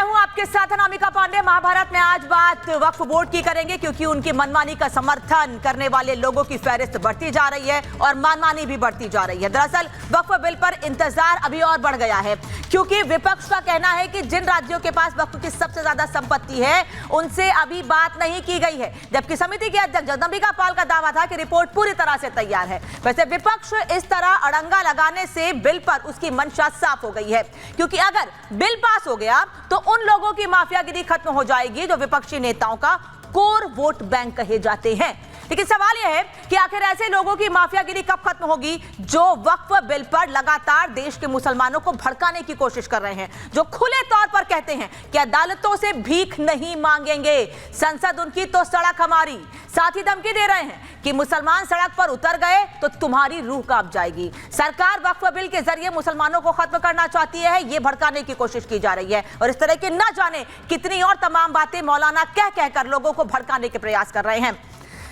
मैं हूं आपके साथ अनामिका पांडे। महाभारत में आज बात वक्फ बोर्ड की करेंगे क्योंकि उनकी मनमानी का समर्थन करने वाले लोगों की फहरिस्त बढ़ती जा रही है और मनमानी भी बढ़ती जा रही है। दरअसल वक्फ बिल पर इंतजार अभी और बढ़ गया है क्योंकि विपक्ष का कहना है कि जिन राज्यों के पास वक्फ की सबसे ज्यादा संपत्ति है उनसे अभी बात नहीं की गई है, जबकि समिति के अध्यक्ष जगदंबिका पाल का दावा था कि रिपोर्ट पूरी तरह से तैयार है। वैसे विपक्ष इस तरह अड़ंगा लगाने से बिल पर उसकी मंशा साफ हो गई है क्योंकि अगर बिल पास हो गया तो उन लोगों की माफियागिरी खत्म हो जाएगी जो विपक्षी नेताओं का कोर वोट बैंक कहे जाते हैं। लेकिन सवाल यह है कि आखिर ऐसे लोगों की माफियागिरी कब खत्म होगी जो वक्फ बिल पर लगातार देश के मुसलमानों को भड़काने की कोशिश कर रहे हैं, जो खुले तौर पर कहते हैं कि अदालतों से भीख नहीं मांगेंगे, संसद उनकी तो सड़क हमारी, साथ ही धमकी दे रहे हैं कि मुसलमान सड़क पर उतर गए तो तुम्हारी रूह कांप जाएगी। सरकार वक्फ बिल के जरिए मुसलमानों को खत्म करना चाहती है, ये भड़काने की कोशिश की जा रही है और इस तरह की न जाने कितनी और तमाम बातें मौलाना कह कहकर लोगों को भड़काने के प्रयास कर रहे हैं।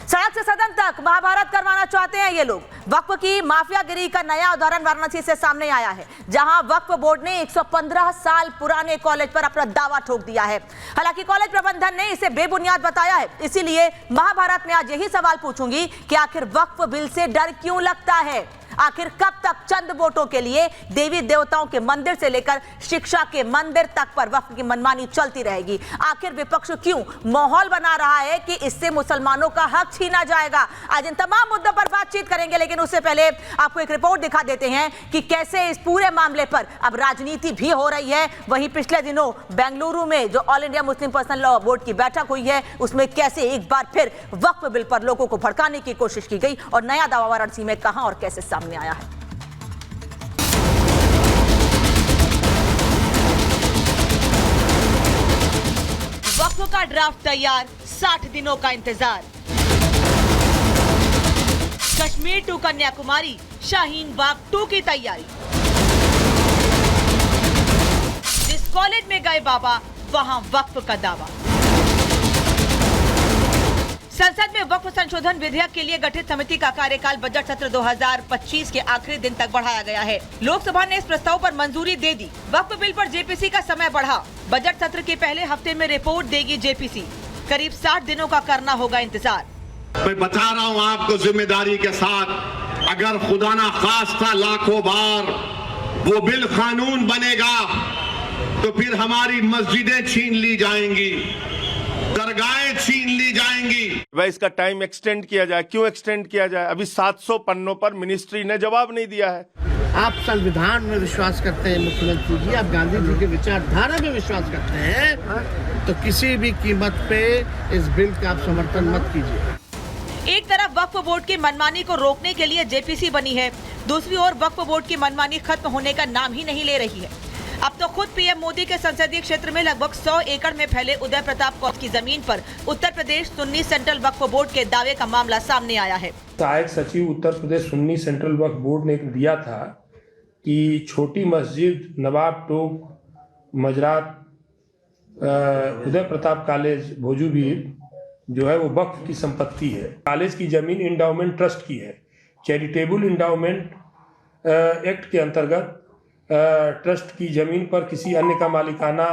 सड़क से सदन तक महाभारत करवाना चाहते हैं ये लोग। वक्फ की माफियागिरी का नया उदाहरण वाराणसी से सामने आया है, जहां वक्फ बोर्ड ने 115 साल पुराने कॉलेज पर अपना दावा ठोक दिया है। हालांकि कॉलेज प्रबंधन ने इसे बेबुनियाद बताया है। इसीलिए महाभारत में आज यही सवाल पूछूंगी कि आखिर वक्फ बिल से डर क्यों लगता है? आखिर कब तक चंद वोटों के लिए देवी देवताओं के मंदिर से लेकर शिक्षा के मंदिर तक पर वक्फ की मनमानी चलती रहेगी? आखिर विपक्ष क्यों माहौल बना रहा है कि इससे मुसलमानों का हक छीना जाएगा? आज इन तमाम मुद्दों पर बातचीत करेंगे, लेकिन उससे पहले आपको एक रिपोर्ट दिखा देते हैं कि कैसे इस पूरे मामले पर अब राजनीति भी हो रही है। वहीं पिछले दिनों बेंगलुरु में जो all India Muslim personal law board की बैठक हुई है उसमें कैसे एक बार फिर वक्फ बिल पर लोगों को भड़काने की कोशिश की गई और नया दावा वाराणसी में कहां और कैसे सामने आया है। वक्फ का ड्राफ्ट तैयार, 60 दिनों का इंतजार। कश्मीर टू कन्याकुमारी, शाहीन बाग 2 की तैयारी। जिस कॉलेज में गए बाबा वहां वक्फ का दावा। संसद में वक्फ संशोधन विधेयक के लिए गठित समिति का कार्यकाल बजट सत्र 2025 के आखिरी दिन तक बढ़ाया गया है। लोकसभा ने इस प्रस्ताव पर मंजूरी दे दी। वक्फ बिल पर जेपीसी का समय बढ़ा। बजट सत्र के पहले हफ्ते में रिपोर्ट देगी जेपीसी। करीब 60 दिनों का करना होगा इंतजार। मैं बता रहा हूँ आपको जिम्मेदारी के साथ, अगर खुदा ना खास्ता लाखों बार वो बिल कानून बनेगा तो फिर हमारी मस्जिदें छीन ली जाएंगी, दरगाहें छीन ली जाएंगी। वह इसका टाइम एक्सटेंड किया जाए। क्यों एक्सटेंड किया जाए? अभी 700 पन्नों पर मिनिस्ट्री ने जवाब नहीं दिया है। आप संविधान में विश्वास करते हैं मुख्यमंत्री जी, आप गांधी जी के विचारधारा में विश्वास करते हैं, तो किसी भी कीमत पे इस बिल का आप समर्थन मत कीजिए। एक तरफ वक्फ बोर्ड की मनमानी को रोकने के लिए जेपीसी बनी है, दूसरी ओर वक्फ बोर्ड की मनमानी खत्म होने का नाम ही नहीं ले रही है। अब तो खुद पीएम मोदी के संसदीय क्षेत्र में लगभग 100 एकड़ में फैले उदय प्रताप कॉलेज की जमीन पर उत्तर प्रदेश सुन्नी सेंट्रल वक्फ बोर्ड के दावे का मामला सामने आया है। सहायक सचिव उत्तर प्रदेश सुन्नी सेंट्रल वक्फ बोर्ड ने दिया था कि छोटी मस्जिद नवाब टोक मजरात उदय प्रताप कॉलेज भोजूबीर जो है वो वक्फ की संपत्ति है। कॉलेज की जमीन इंडाउमेंट ट्रस्ट की है। चैरिटेबल इंडाउमेंट एक्ट के अंतर्गत ट्रस्ट की जमीन पर किसी अन्य का मालिकाना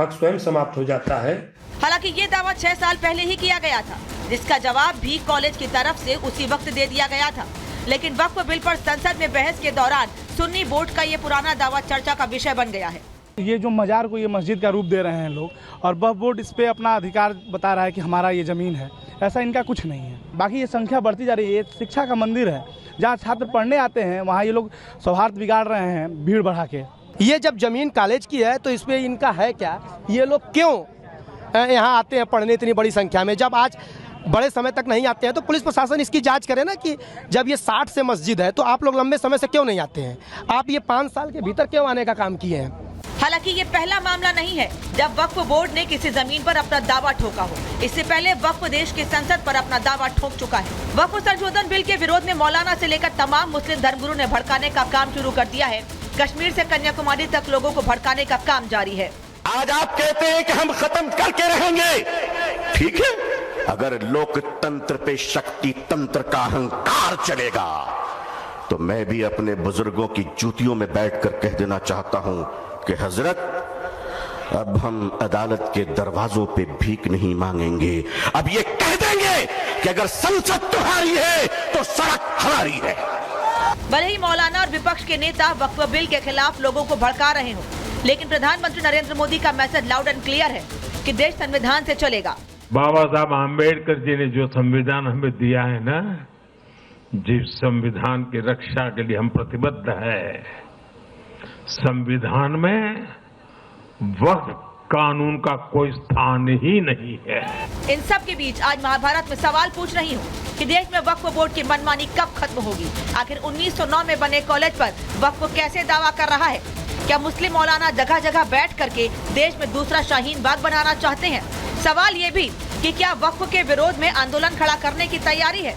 हक स्वयं समाप्त हो जाता है। हालांकि ये दावा 6 साल पहले ही किया गया था, जिसका जवाब भी कॉलेज की तरफ से उसी वक्त दे दिया गया था। लेकिन वक्फ बिल पर संसद में बहस के दौरान सुन्नी बोर्ड का ये पुराना दावा चर्चा का विषय बन गया है। ये जो मजार को ये मस्जिद का रूप दे रहे हैं लोग और वक्फ बोर्ड इस पे अपना अधिकार बता रहा है कि हमारा ये जमीन है, ऐसा इनका कुछ नहीं है। बाकी ये संख्या बढ़ती जा रही है। ये शिक्षा का मंदिर है, जहाँ छात्र पढ़ने आते हैं वहाँ ये लोग सौहार्द बिगाड़ रहे हैं भीड़ बढ़ा के। ये जब जमीन कॉलेज की है तो इसमें इनका है क्या? ये लोग क्यों यहाँ आते हैं पढ़ने इतनी बड़ी संख्या में? जब आज बड़े समय तक नहीं आते हैं तो पुलिस प्रशासन इसकी जांच करे ना कि जब ये 60 से मस्जिद है तो आप लोग लंबे समय से क्यों नहीं आते हैं? आप ये 5 साल के भीतर क्यों आने का काम किए हैं? हालांकि ये पहला मामला नहीं है जब वक्फ बोर्ड ने किसी जमीन पर अपना दावा ठोका हो। इससे पहले वक्फ देश की संसद पर अपना दावा ठोक चुका है। वक्फ संशोधन बिल के विरोध में मौलाना से लेकर तमाम मुस्लिम धर्मगुरु ने भड़काने का काम शुरू कर दिया है। कश्मीर से कन्याकुमारी तक लोगों को भड़काने का काम जारी है। आज आप कहते हैं कि हम खत्म करके रहेंगे, ठीक है? अगर लोकतंत्र पे शक्ति तंत्र का अहंकार चलेगा तो मैं भी अपने बुजुर्गों की जूतियों में बैठकर कह देना चाहता हूं कि हजरत अब हम अदालत के दरवाजों पे भीख नहीं मांगेंगे, अब ये कह देंगे कि अगर संसद तुम्हारी है तो सड़क हमारी है। भले ही मौलाना और विपक्ष के नेता वक्फ बिल के खिलाफ लोगों को भड़का रहे हों, लेकिन प्रधानमंत्री नरेंद्र मोदी का मैसेज लाउड एंड क्लियर है कि देश संविधान से चलेगा। बाबा साहब आम्बेडकर जी ने जो संविधान हमें दिया है ना, जिस संविधान की रक्षा के लिए हम प्रतिबद्ध है, संविधान में वक्फ कानून का कोई स्थान ही नहीं है। इन सब के बीच आज महाभारत में सवाल पूछ रही हूँ कि देश में वक्फ बोर्ड की मनमानी कब खत्म होगी। आखिर 1909 में बने कॉलेज पर वक्फ कैसे दावा कर रहा है? क्या मुस्लिम मौलाना जगह जगह बैठ करके देश में दूसरा शाहीन बाग बनाना चाहते हैं? सवाल ये भी कि क्या वक्फ के विरोध में आंदोलन खड़ा करने की तैयारी है?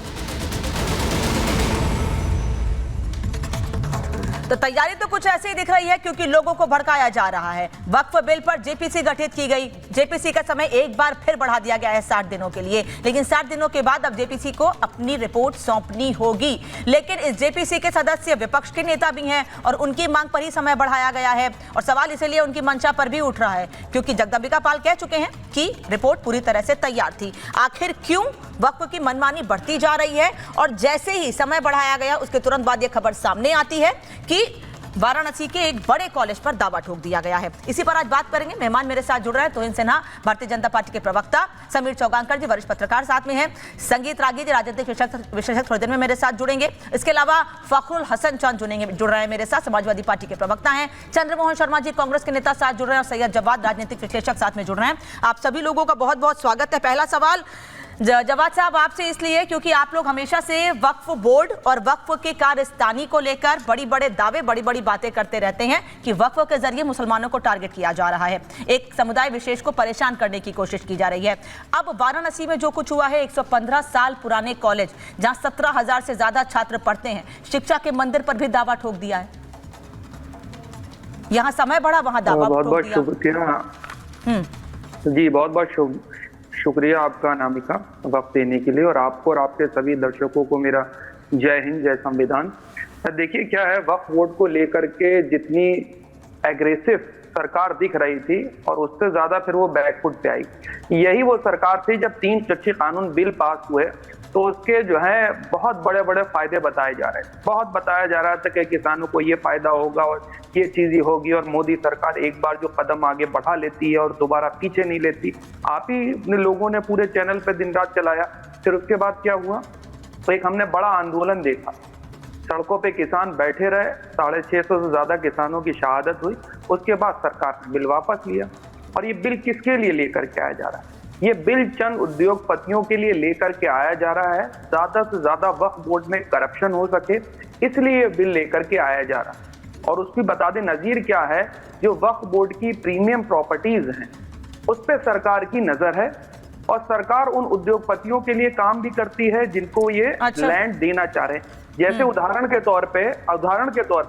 तो तैयारी तो कुछ ऐसे ही दिख रही है, क्योंकि लोगों को भड़काया जा रहा है। वक्फ बिल पर जेपीसी गठित की गई, जेपीसी का समय एक बार फिर बढ़ा दिया गया है 60 दिनों के लिए, लेकिन 60 दिनों के बाद अब जेपीसी को अपनी रिपोर्ट सौंपनी होगी। लेकिन इस जेपीसी के सदस्य विपक्ष के नेता भी हैं और उनकी मांग पर ही समय बढ़ाया गया है। और सवाल इसलिए उनकी मंशा पर भी उठ रहा है क्योंकि जगदम्बिका पाल कह चुके हैं कि रिपोर्ट पूरी तरह से तैयार थी। आखिर क्यों वक्फ की मनमानी बढ़ती जा रही है? और जैसे ही समय बढ़ाया गया उसके तुरंत बाद यह खबर सामने आती है कि वाराणसी के एक बड़े कॉलेज पर दावा ठोक दिया गया है। इसी पर आज बात करेंगे। मेहमान मेरे साथ जुड़ रहे हैं तोहिन सिन्हा, भारतीय जनता पार्टी के प्रवक्ता, समीर चौगांकर जी वरिष्ठ पत्रकार साथ में हैं, संगीत रागी जी राजनीतिक विशेषज्ञ थोड़ी देर में मेरे साथ जुड़ेंगे। इसके अलावा फखरुल हसन चंद जुड़ रहे हैं मेरे साथ, समाजवादी पार्टी के प्रवक्ता हैं, चंद्रमोहन शर्मा जी कांग्रेस के नेता साथ जुड़ रहे हैं और सैयद जवाद राजनीतिक विश्लेषक साथ में जुड़ रहे हैं। आप सभी लोगों का बहुत बहुत स्वागत है। पहला सवाल जवाद साहब आपसे इसलिए क्योंकि आप लोग हमेशा से वक्फ बोर्ड और वक्फ के कारस्तानी को लेकर बड़ी बड़े दावे, बड़ी बड़ी बातें करते रहते हैं कि वक्फ के जरिए मुसलमानों को टारगेट किया जा रहा है, एक समुदाय विशेष को परेशान करने की कोशिश की जा रही है। अब वाराणसी में जो कुछ हुआ है, 115 साल पुराने कॉलेज जहां 17,000 से ज्यादा छात्र पढ़ते हैं, शिक्षा के मंदिर पर भी दावा ठोक दिया है। यहां समय बढ़ा, वहां दावा ठोक दिया। जी बहुत बहुत शुक्रिया आपका अनामिका वक्त देने के लिए, और आपको और आपके सभी दर्शकों को मेरा जय हिंद, जय संविधान। देखिए क्या है, वक्फ बोर्ड को लेकर के जितनी एग्रेसिव सरकार दिख रही थी और उससे ज्यादा फिर वो बैकफुट पे आई। यही वो सरकार थी जब 3 कृषि कानून बिल पास हुए तो उसके जो है बहुत बड़े बड़े फायदे बताए जा रहे हैं। बहुत बताया जा रहा था कि किसानों को ये फायदा होगा और ये चीज होगी, और मोदी सरकार एक बार जो कदम आगे बढ़ा लेती है और दोबारा पीछे नहीं लेती। आप ही ने लोगों ने पूरे चैनल पे दिन रात चलाया। फिर उसके बाद क्या हुआ, तो एक हमने बड़ा आंदोलन देखा, सड़कों पे किसान बैठे रहे, 650 से ज्यादा किसानों की शहादत हुई। उसके बाद सरकार ने बिल वापस लिया। और ये बिल किसके लिए लेकर के आया जा रहा है? ये बिल चंद उद्योगपतियों के लिए लेकर के आया जा रहा है, ज्यादा से ज्यादा वक्फ बोर्ड में करप्शन हो सके, इसलिए ये बिल लेकर के आया जा रहा है। और उसकी बता दें नजीर क्या है, जो वक्फ बोर्ड की प्रीमियम प्रॉपर्टीज हैं उस पर सरकार की नजर है, और सरकार उन उद्योगपतियों के लिए काम भी करती है जिनको ये लैंड देना चाह रहे हैं। जैसे उदाहरण के तौर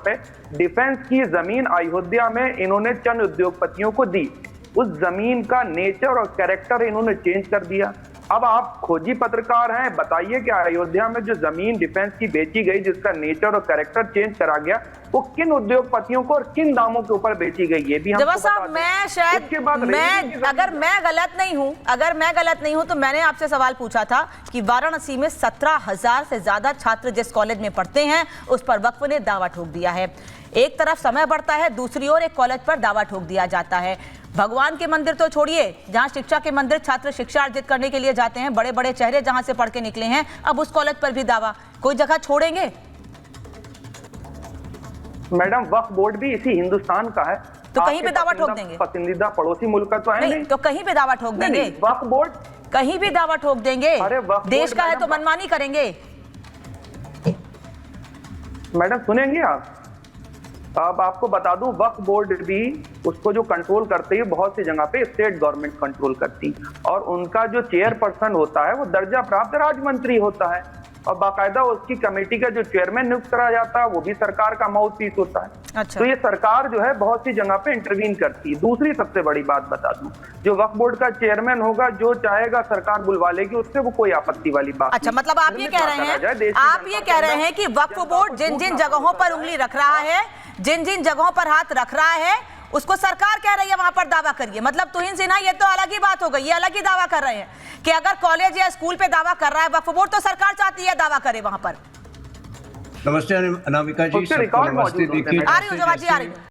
पे डिफेंस की जमीन अयोध्या में इन्होंने चंद उद्योगपतियों को दी। उस जमीन का नेचर और कैरेक्टर इन्होंने चेंज कर दिया। अब आप खोजी पत्रकार हैं, बताइए कि अयोध्या में जो जमीन डिफेंस की बेची गई, जिसका नेचर और कैरेक्टर चेंज करा गया, वो किन उद्योगपतियों को और किन दामों के ऊपर बेची गई, ये भी जवाब साहब अगर मैं गलत नहीं हूं तो मैंने आपसे सवाल पूछा था कि वाराणसी में 17,000 से ज्यादा छात्र जिस कॉलेज में पढ़ते हैं उस पर वक्फ ने दावा ठोक दिया है। एक तरफ समय बढ़ता है, दूसरी ओर एक कॉलेज पर दावा ठोक दिया जाता है। भगवान के मंदिर तो छोड़िए, जहां शिक्षा के मंदिर छात्र शिक्षा अर्जित करने के लिए जाते हैं, बड़े बड़े चेहरे जहां से पढ़ के निकले हैं, अब उस कॉलेज पर भी दावा, कोई जगह छोड़ेंगे? मैडम वक्फ बोर्ड भी इसी हिंदुस्तान का है, तो कहीं पे दावा ठोक देंगे? पसंदीदा पड़ोसी मुल्क का तो है नहीं, तो कहीं पे दावा ठोक देंगे? वक्फ बोर्ड कहीं भी दावा ठोक देंगे? देश का है तो मनमानी करेंगे? मैडम सुनेंगे आप, अब आपको बता दूं, वक्फ बोर्ड भी उसको जो कंट्रोल करती है बहुत सी जगह पे स्टेट गवर्नमेंट कंट्रोल करती, और उनका जो चेयरपर्सन होता है वो दर्जा प्राप्त राज्य मंत्री होता है, और बाकायदा उसकी कमेटी का जो चेयरमैन नियुक्त करा जाता है वो भी सरकार का माउथ पीस होता है। अच्छा। तो ये सरकार जो है बहुत सी जगह पे इंटरवीन करती है। दूसरी सबसे बड़ी बात बता दूं, जो वक्फ बोर्ड का चेयरमैन होगा, जो चाहेगा सरकार बुलवा लेगी, उससे वो कोई आपत्ति वाली बात। अच्छा, मतलब आप ये कह रहे हैं कि वक्फ बोर्ड जिन जिन जगहों पर उंगली रख रहा है, जिन जिन जगहों पर हाथ रख रहा है, उसको सरकार कह रही है वहां पर दावा करिए। मतलब तुहिन सिन्हा, ये तो अलग ही बात हो गई, ये अलग ही दावा कर रहे हैं कि अगर कॉलेज या स्कूल पे दावा कर रहा है वक्फ बोर्ड, तो सरकार चाहती है दावा करे वहां पर। नमस्ते अनामिका जी, उसके रिकॉर्ड नमस्ते। मौजूद होते हैं। देखिए, आ रही हूँ जवाब जी, आ रही हूँ।